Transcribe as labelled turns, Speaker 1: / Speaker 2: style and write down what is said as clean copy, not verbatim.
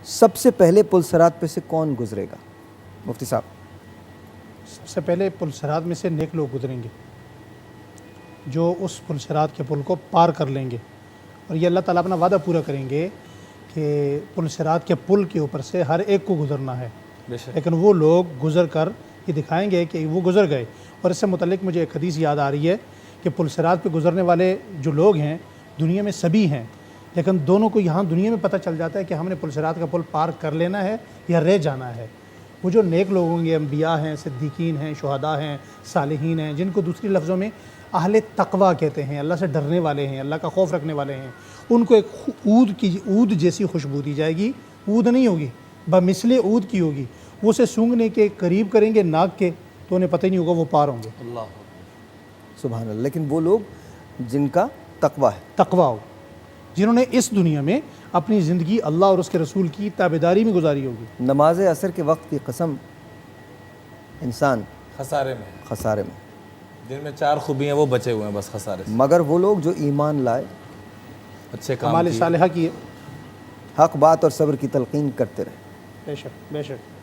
Speaker 1: سب سے پہلے پل صراط پہ سے کون گزرے گا مفتی صاحب؟
Speaker 2: سب سے پہلے پل صراط میں سے نیک لوگ گزریں گے جو اس پل صراط کے پل کو پار کر لیں گے، اور یہ اللہ تعالیٰ اپنا وعدہ پورا کریں گے کہ پل صراط کے پل کے اوپر سے ہر ایک کو گزرنا ہے، لیکن وہ لوگ گزر کر یہ دکھائیں گے کہ وہ گزر گئے۔ اور اس سے متعلق مجھے ایک حدیث یاد آ رہی ہے کہ پل صراط پہ گزرنے والے جو لوگ ہیں دنیا میں سبھی ہیں، لیکن دونوں کو یہاں دنیا میں پتہ چل جاتا ہے کہ ہم نے پل صراط کا پل پار کر لینا ہے یا رہ جانا ہے۔ وہ جو نیک لوگ ہوں گے، انبیاء ہیں، صدیقین ہیں، شہداء ہیں، صالحین ہیں، جن کو دوسری لفظوں میں اہل تقویٰ کہتے ہیں، اللہ سے ڈرنے والے ہیں، اللہ کا خوف رکھنے والے ہیں، ان کو ایک عود جیسی خوشبو دی جائے گی۔ عود نہیں ہوگی، بمثل عود کی ہوگی۔ وہ اسے سونگھنے کے قریب کریں گے ناک کے تو انہیں پتہ ہی نہیں ہوگا وہ پار ہوں گے۔
Speaker 1: اللہ سبحان اللہ۔ لیکن وہ لوگ جن کا تقویٰ ہے،
Speaker 2: تقویٰ ہو، جنہوں نے اس دنیا میں اپنی زندگی اللہ اور اس کے رسول کی تابعداری میں گزاری ہوگی۔
Speaker 1: نماز عصر کے وقت کی قسم، انسان
Speaker 3: خسارے میں،
Speaker 1: خسارے میں،
Speaker 3: جن میں 4 خوبیاں وہ بچے ہوئے ہیں بس خسارے سے۔
Speaker 1: مگر وہ لوگ جو ایمان لائے،
Speaker 3: اچھے کام
Speaker 2: اعمال
Speaker 3: کیے،
Speaker 2: صالحہ کیے۔
Speaker 1: حق بات اور صبر کی تلقین کرتے رہے۔
Speaker 2: بے شک بے شک۔